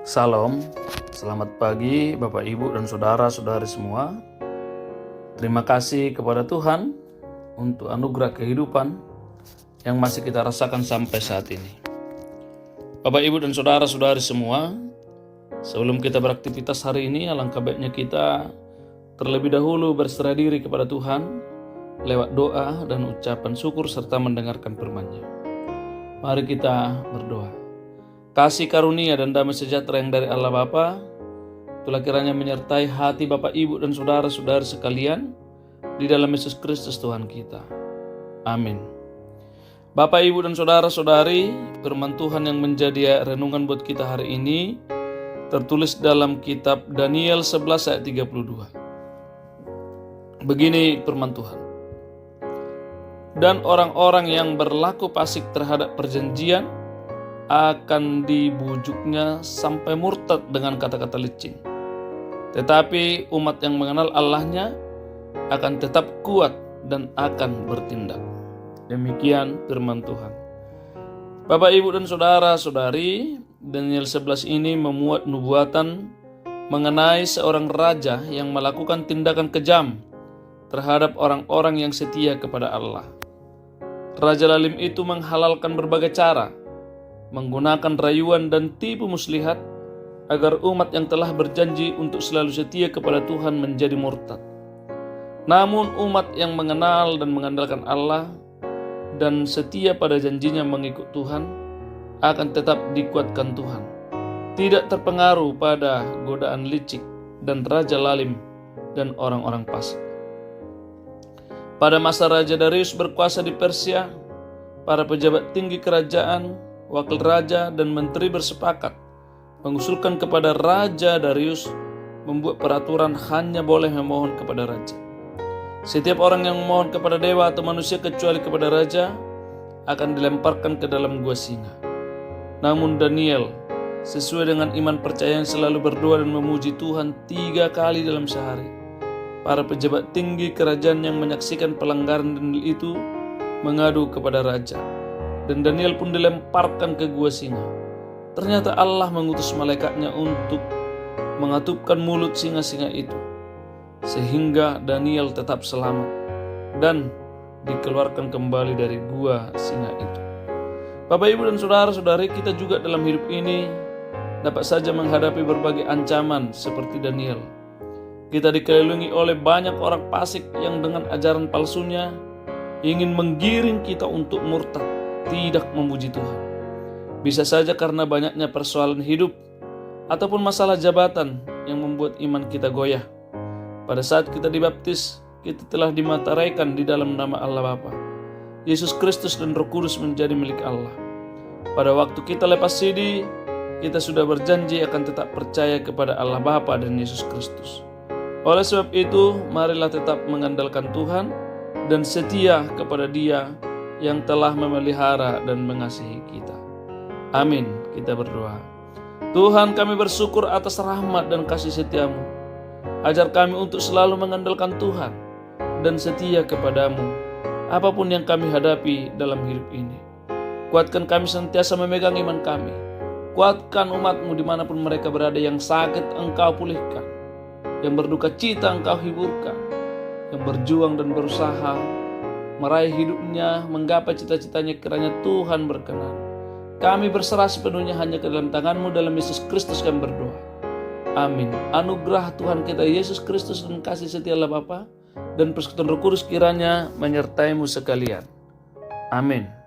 Salam, selamat pagi Bapak Ibu dan Saudara-saudari semua. Terima kasih kepada Tuhan untuk anugerah kehidupan yang masih kita rasakan sampai saat ini. Bapak Ibu dan Saudara-saudari semua, sebelum kita beraktivitas hari ini, alangkah baiknya kita terlebih dahulu berserah diri kepada Tuhan lewat doa dan ucapan syukur serta mendengarkan firman-Nya. Mari kita berdoa. Kasih karunia dan damai sejahtera yang dari Allah Bapa, itulah kiranya menyertai hati Bapak Ibu dan Saudara-saudari sekalian di dalam Yesus Kristus Tuhan kita. Amin. Bapak Ibu dan Saudara-saudari, firman Tuhan yang menjadi renungan buat kita hari ini tertulis dalam kitab Daniel 11 ayat 32. Begini firman Tuhan. Dan orang-orang yang berlaku fasik terhadap perjanjian akan dibujuknya sampai murtad dengan kata-kata licin. Tetapi umat yang mengenal Allahnya akan tetap kuat dan akan bertindak. Demikian firman Tuhan. Bapak, Ibu, dan Saudara-saudari, Daniel 11 ini memuat nubuatan mengenai seorang raja yang melakukan tindakan kejam terhadap orang-orang yang setia kepada Allah. Raja Lalim itu menghalalkan berbagai cara, menggunakan rayuan dan tipu muslihat agar umat yang telah berjanji untuk selalu setia kepada Tuhan menjadi murtad. Namun umat yang mengenal dan mengandalkan Allah dan setia pada janjinya mengikut Tuhan akan tetap dikuatkan Tuhan, tidak terpengaruh pada godaan licik dan Raja Lalim dan orang-orang fasik. Pada masa Raja Darius berkuasa di Persia, para pejabat tinggi kerajaan, wakil raja dan menteri bersepakat mengusulkan kepada Raja Darius membuat peraturan hanya boleh memohon kepada raja. Setiap orang yang memohon kepada dewa atau manusia kecuali kepada raja akan dilemparkan ke dalam gua singa. Namun Daniel, sesuai dengan iman percaya yang selalu berdoa dan memuji Tuhan 3 kali dalam sehari, para pejabat tinggi kerajaan yang menyaksikan pelanggaran Daniel itu mengadu kepada raja. Dan Daniel pun dilemparkan ke gua singa. Ternyata Allah mengutus malaikatnya untuk mengatupkan mulut singa-singa itu, sehingga Daniel tetap selamat dan dikeluarkan kembali dari gua singa itu. Bapak, Ibu, dan Saudara-saudari, kita juga dalam hidup ini dapat saja menghadapi berbagai ancaman seperti Daniel. Kita dikelilingi oleh banyak orang fasik yang dengan ajaran palsunya ingin menggiring kita untuk murtad, tidak memuji Tuhan. Bisa saja karena banyaknya persoalan hidup ataupun masalah jabatan yang membuat iman kita goyah. Pada saat kita dibaptis, kita telah dimateraikan di dalam nama Allah Bapa, Yesus Kristus dan Roh Kudus menjadi milik Allah. Pada waktu kita lepas sidi, kita sudah berjanji akan tetap percaya kepada Allah Bapa dan Yesus Kristus. Oleh sebab itu, marilah tetap mengandalkan Tuhan dan setia kepada Dia yang telah memelihara dan mengasihi kita. Amin. Kita berdoa. Tuhan, kami bersyukur atas rahmat dan kasih setia-Mu. Ajar kami untuk selalu mengandalkan Tuhan dan setia kepadamu apapun yang kami hadapi dalam hidup ini. Kuatkan kami senantiasa memegang iman kami. Kuatkan umat-Mu dimanapun mereka berada. Yang sakit Engkau pulihkan, yang berduka cita Engkau hiburkan, yang berjuang dan berusaha meraih hidupnya, menggapai cita-citanya, kiranya Tuhan berkenan. Kami berserah sepenuhnya hanya ke dalam tangan-Mu, dalam Yesus Kristus kami berdoa. Amin. Anugerah Tuhan kita Yesus Kristus dan kasih setia Allah Bapa dan persekutuan Roh Kudus kiranya menyertai-Mu sekalian. Amin.